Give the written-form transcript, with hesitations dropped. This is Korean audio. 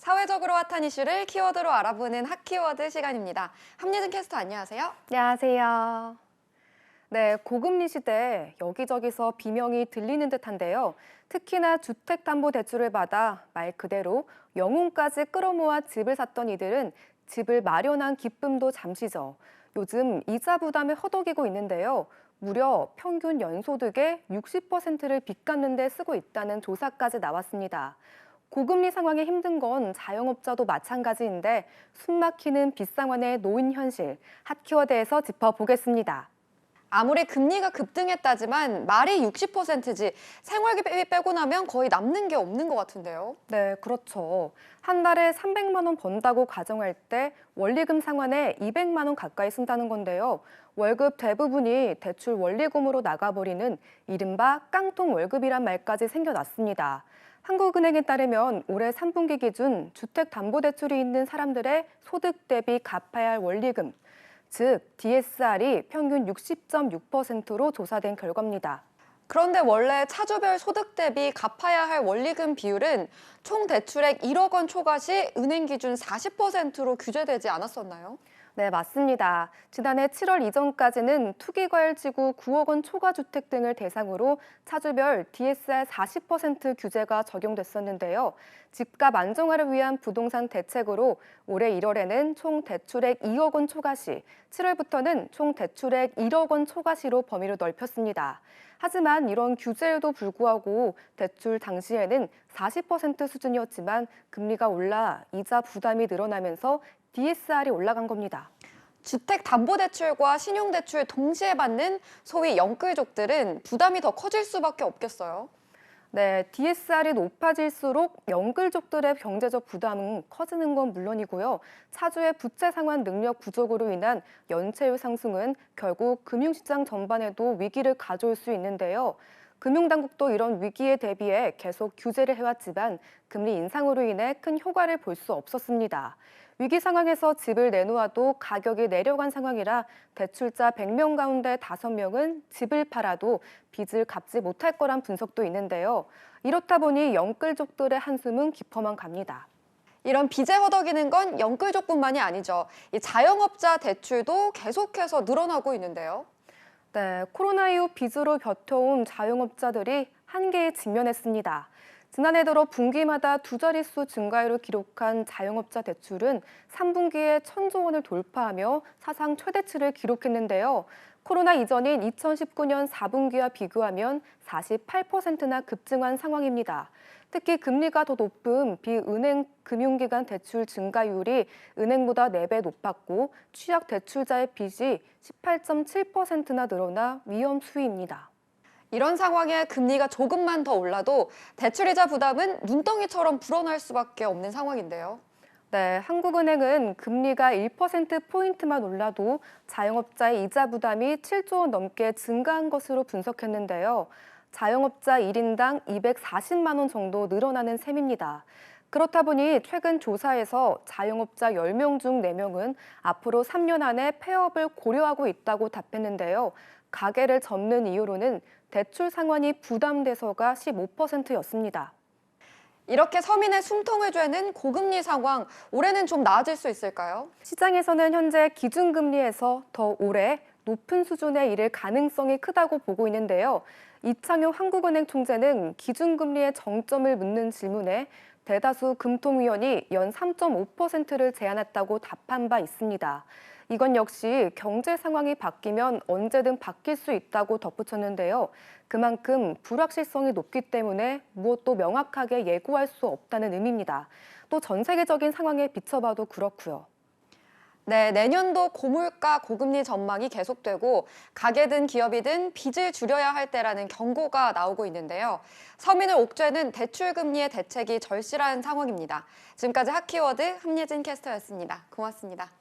사회적으로 핫한 이슈를 키워드로 알아보는 핫키워드 시간입니다. 함예진 캐스터 안녕하세요. 안녕하세요. 네, 고금리 시대에 여기저기서 비명이 들리는 듯한데요. 특히나 주택담보대출을 받아 말 그대로 영혼까지 끌어모아 집을 샀던 이들은 집을 마련한 기쁨도 잠시죠. 요즘 이자 부담을 허덕이고 있는데요. 무려 평균 연소득의 60%를 빚 갚는 데 쓰고 있다는 조사까지 나왔습니다. 고금리 상황에 힘든 건 자영업자도 마찬가지인데 숨막히는 빚 상환에 놓인 현실, 핫키워드에서 짚어보겠습니다. 아무리 금리가 급등했다지만 말이 60%지 생활비 빼고 나면 거의 남는 게 없는 것 같은데요. 네, 그렇죠. 한 달에 300만 원 번다고 가정할 때 원리금 상환에 200만 원 가까이 쓴다는 건데요. 월급 대부분이 대출 원리금으로 나가버리는 이른바 깡통 월급이란 말까지 생겨났습니다. 한국은행에 따르면 올해 3분기 기준 주택담보대출이 있는 사람들의 소득 대비 갚아야 할 원리금, 즉 DSR이 평균 60.6%로 조사된 결과입니다. 그런데 원래 차주별 소득 대비 갚아야 할 원리금 비율은 총 대출액 1억 원 초과 시 은행 기준 40%로 규제되지 않았었나요? 네, 맞습니다. 지난해 7월 이전까지는 투기과열지구 9억 원 초과주택 등을 대상으로 차주별 DSR 40% 규제가 적용됐었는데요. 집값 안정화를 위한 부동산 대책으로 올해 1월에는 총 대출액 2억 원 초과 시, 7월부터는 총 대출액 1억 원 초과 시로 범위를 넓혔습니다. 하지만 이런 규제에도 불구하고 대출 당시에는 40% 수준이었지만 금리가 올라 이자 부담이 늘어나면서 DSR이 올라간 겁니다. 주택담보대출과 신용대출 동시에 받는 소위 영끌족들은 부담이 더 커질 수밖에 없겠어요. 네, DSR이 높아질수록 영끌족들의 경제적 부담은 커지는 건 물론이고요. 차주의 부채 상환 능력 부족으로 인한 연체율 상승은 결국 금융시장 전반에도 위기를 가져올 수 있는데요. 금융당국도 이런 위기에 대비해 계속 규제를 해왔지만 금리 인상으로 인해 큰 효과를 볼 수 없었습니다. 위기 상황에서 집을 내놓아도 가격이 내려간 상황이라 대출자 100명 가운데 5명은 집을 팔아도 빚을 갚지 못할 거란 분석도 있는데요. 이렇다 보니 영끌족들의 한숨은 깊어만 갑니다. 이런 빚에 허덕이는 건 영끌족뿐만이 아니죠. 이 자영업자 대출도 계속해서 늘어나고 있는데요. 네, 코로나 이후 빚으로 버텨온 자영업자들이 한계에 직면했습니다. 지난해 들어 분기마다 두 자릿수 증가율을 기록한 자영업자 대출은 3분기에 1,000조 원을 돌파하며 사상 최대치를 기록했는데요. 코로나 이전인 2019년 4분기와 비교하면 48%나 급증한 상황입니다. 특히 금리가 더 높은 비은행 금융기관 대출 증가율이 은행보다 4배 높았고 취약 대출자의 빚이 18.7%나 늘어나 위험 수위입니다. 이런 상황에 금리가 조금만 더 올라도 대출이자 부담은 눈덩이처럼 불어날 수밖에 없는 상황인데요. 네, 한국은행은 금리가 1%포인트만 올라도 자영업자의 이자 부담이 7조 원 넘게 증가한 것으로 분석했는데요. 자영업자 1인당 240만 원 정도 늘어나는 셈입니다. 그렇다 보니 최근 조사에서 자영업자 10명 중 4명은 앞으로 3년 안에 폐업을 고려하고 있다고 답했는데요. 가게를 접는 이유로는 대출 상환이 부담돼서가 15%였습니다. 이렇게 서민의 숨통을 죄는 고금리 상황, 올해는 좀 나아질 수 있을까요? 시장에서는 현재 기준금리에서 더 오래 높은 수준에 이를 가능성이 크다고 보고 있는데요. 이창용 한국은행 총재는 기준금리의 정점을 묻는 질문에 대다수 금통위원이 연 3.5%를 제안했다고 답한 바 있습니다. 이건 역시 경제 상황이 바뀌면 언제든 바뀔 수 있다고 덧붙였는데요. 그만큼 불확실성이 높기 때문에 무엇도 명확하게 예고할 수 없다는 의미입니다. 또 전 세계적인 상황에 비춰봐도 그렇고요. 네, 내년도 고물가, 고금리 전망이 계속되고 가게든 기업이든 빚을 줄여야 할 때라는 경고가 나오고 있는데요. 서민을 옥죄는 대출 금리의 대책이 절실한 상황입니다. 지금까지 핫키워드 함예진 캐스터였습니다. 고맙습니다.